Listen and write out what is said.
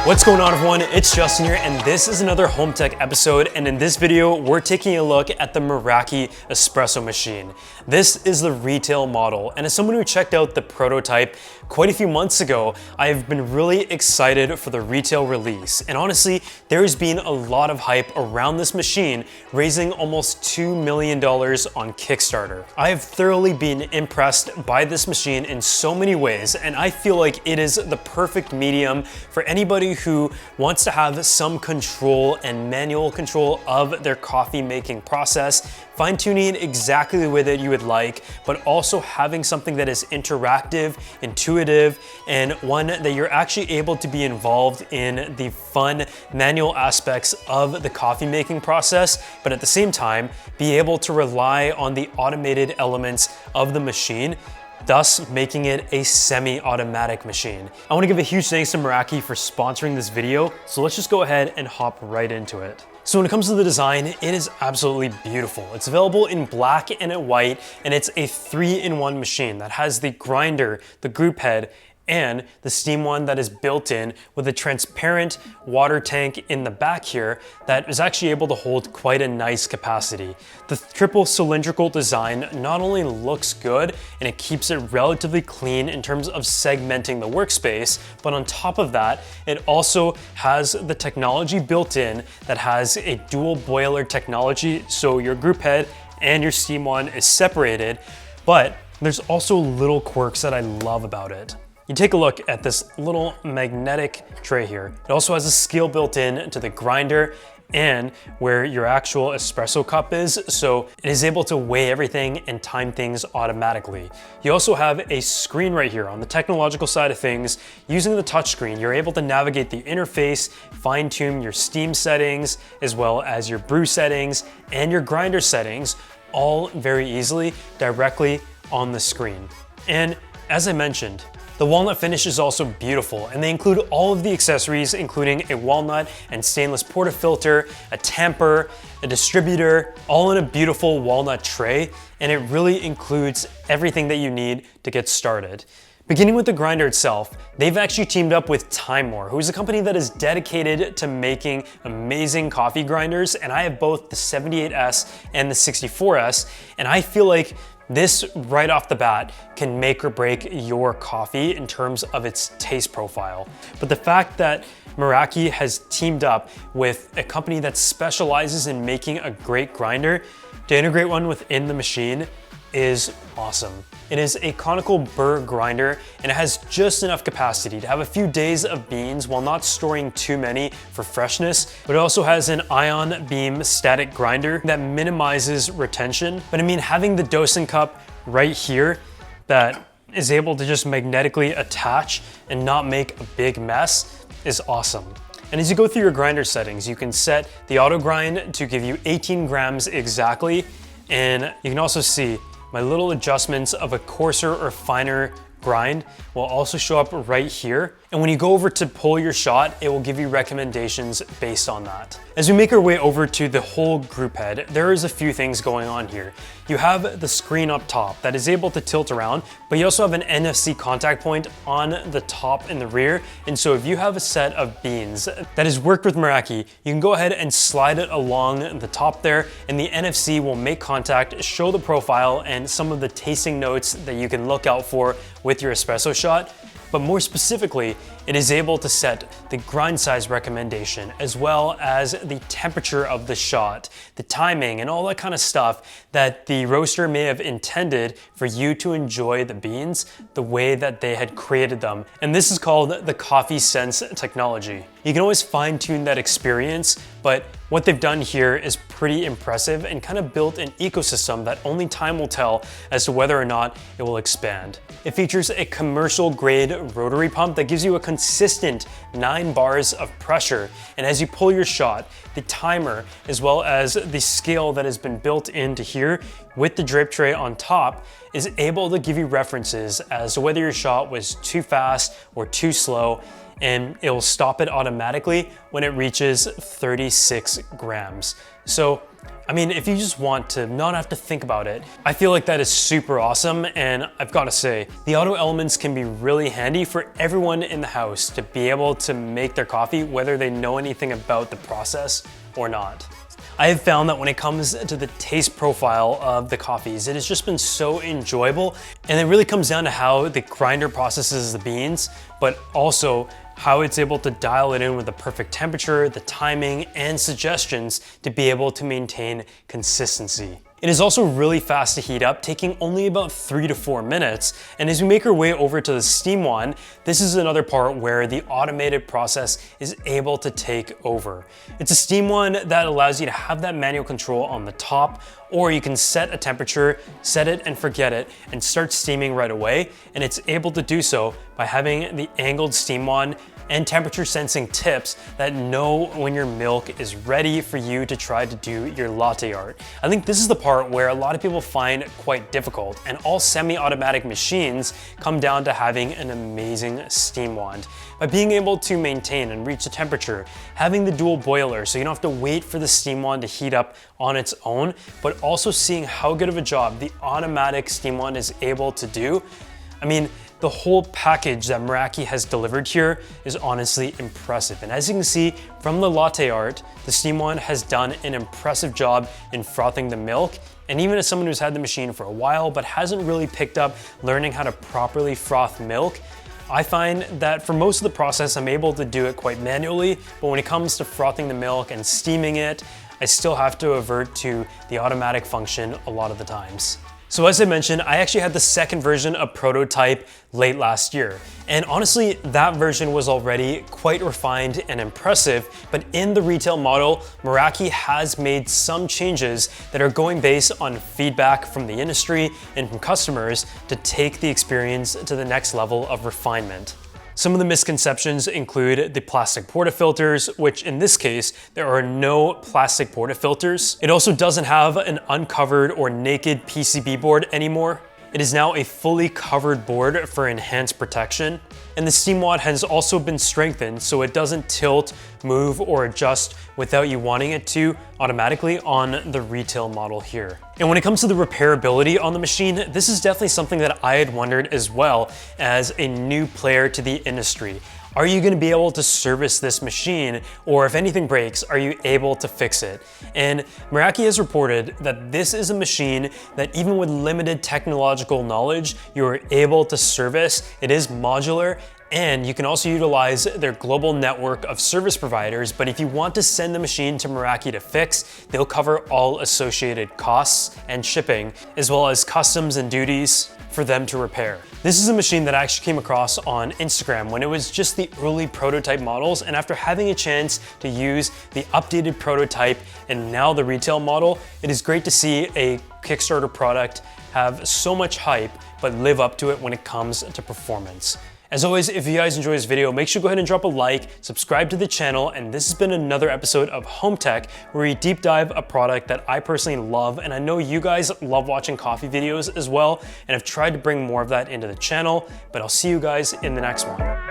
What's going on, everyone? It's Justin here, and this is another home tech episode. And in this video, we're taking a look at the Meraki espresso machine. This is the retail model, and as someone who checked out the prototype quite a few months ago, I've been really excited for the retail release. And honestly, there's been a lot of hype around this machine, raising almost $2 million on Kickstarter. I have thoroughly been impressed by this machine in so many ways, and I feel like it is the perfect medium for anybody who wants to have some control and manual control of their coffee making process, fine-tuning exactly the way that you would like, but also having something that is interactive, intuitive, and one that you're actually able to be involved in the fun manual aspects of the coffee making process, but at the same time, be able to rely on the automated elements of the machine, thus making it a semi-automatic machine. I want to give a huge thanks to Meraki for sponsoring this video, so let's just go ahead and hop right into it. So when it comes to the design, it is absolutely beautiful. It's available in black and in white, and it's a 3-in-1 machine that has the grinder, the group head, and the steam one that is built in with a transparent water tank in the back here that is actually able to hold quite a nice capacity. The triple cylindrical design not only looks good and it keeps it relatively clean in terms of segmenting the workspace, but on top of that, it also has the technology built in that has a dual boiler technology, so your group head and your steam one is separated, but there's also little quirks that I love about it. You take a look at this little magnetic tray here. It also has a scale built in to the grinder and where your actual espresso cup is, so it is able to weigh everything and time things automatically. You also have a screen right here on the technological side of things. Using the touchscreen, you're able to navigate the interface, fine-tune your steam settings, as well as your brew settings and your grinder settings, all very easily directly on the screen. And as I mentioned, the walnut finish is also beautiful, and they include all of the accessories, including a walnut and stainless portafilter, a tamper, a distributor, all in a beautiful walnut tray, and it really includes everything that you need to get started. Beginning with the grinder itself, they've actually teamed up with Timemore, who is a company that is dedicated to making amazing coffee grinders, and I have both the 78S and the 64S, and I feel like this right off the bat can make or break your coffee in terms of its taste profile. But the fact that Meraki has teamed up with a company that specializes in making a great grinder to integrate one within the machine is awesome. It is a conical burr grinder, and it has just enough capacity to have a few days of beans while not storing too many for freshness, but it also has an ion beam static grinder that minimizes retention. But I mean, having the dosing cup right here that is able to just magnetically attach and not make a big mess is awesome. And as you go through your grinder settings, you can set the auto grind to give you 18 grams exactly, and you can also see my little adjustments of a coarser or finer grind will also show up right here. And when you go over to pull your shot, it will give you recommendations based on that. As we make our way over to the whole group head, there is a few things going on here. You have the screen up top that is able to tilt around, but you also have an NFC contact point on the top and the rear. And so if you have a set of beans that has worked with Meraki, you can go ahead and slide it along the top there, and the NFC will make contact, show the profile and some of the tasting notes that you can look out for with your espresso shot. But more specifically, it is able to set the grind size recommendation as well as the temperature of the shot, the timing, and all that kind of stuff that the roaster may have intended for you to enjoy the beans the way that they had created them. And this is called the Coffee Sense technology. You can always fine-tune that experience, but what they've done here is pretty impressive and kind of built an ecosystem that only time will tell as to whether or not it will expand. It features a commercial grade rotary pump that gives you a consistent 9 bars of pressure. And as you pull your shot, the timer, as well as the scale that has been built into here with the drip tray on top, is able to give you references as to whether your shot was too fast or too slow. and it will stop it automatically when it reaches 36 grams. So, I mean, if you just want to not have to think about it, I feel like that is super awesome. And I've got to say, the auto elements can be really handy for everyone in the house to be able to make their coffee, whether they know anything about the process or not. I have found that when it comes to the taste profile of the coffees, it has just been so enjoyable, and it really comes down to how the grinder processes the beans, but also how it's able to dial it in with the perfect temperature, the timing, and suggestions to be able to maintain consistency. It is also really fast to heat up, taking only about 3 to 4 minutes. And as we make our way over to the steam wand, this is another part where the automated process is able to take over. It's a steam wand that allows you to have that manual control on the top, or you can set a temperature, set it and forget it, and start steaming right away. And it's able to do so by having the angled steam wand and temperature sensing tips that know when your milk is ready for you to try to do your latte art. I think this is the part where a lot of people find quite difficult, and all semi-automatic machines come down to having an amazing steam wand. By being able to maintain and reach the temperature, having the dual boiler so you don't have to wait for the steam wand to heat up on its own, but also seeing how good of a job the automatic steam wand is able to do. I mean, the whole package that Meraki has delivered here is honestly impressive. And as you can see from the latte art, the steam wand has done an impressive job in frothing the milk. And even as someone who's had the machine for a while but hasn't really picked up learning how to properly froth milk, I find that for most of the process, I'm able to do it quite manually, but when it comes to frothing the milk and steaming it, I still have to revert to the automatic function a lot of the times. So as I mentioned, I actually had the second version of Prototype late last year. And honestly, that version was already quite refined and impressive, but in the retail model, Meraki has made some changes that are going based on feedback from the industry and from customers to take the experience to the next level of refinement. Some of the misconceptions include the plastic portafilters, which in this case, there are no plastic portafilters. It also doesn't have an uncovered or naked PCB board anymore. It is now a fully covered board for enhanced protection. And the steam wand has also been strengthened so it doesn't tilt, move, or adjust without you wanting it to automatically on the retail model here. And when it comes to the repairability on the machine, this is definitely something that I had wondered as well as a new player to the industry. Are you going to be able to service this machine, or if anything breaks, are you able to fix it? And Meraki has reported that this is a machine that even with limited technological knowledge, you are able to service. It is modular, and you can also utilize their global network of service providers, but if you want to send the machine to Meraki to fix, they'll cover all associated costs and shipping, as well as customs and duties for them to repair. This is a machine that I actually came across on Instagram when it was just the early prototype models, and after having a chance to use the updated prototype and now the retail model, it is great to see a Kickstarter product have so much hype but live up to it when it comes to performance. As always, if you guys enjoy this video, make sure to go ahead and drop a like, subscribe to the channel, and this has been another episode of Home Tech, where we deep dive a product that I personally love, and I know you guys love watching coffee videos as well, and I've tried to bring more of that into the channel, but I'll see you guys in the next one.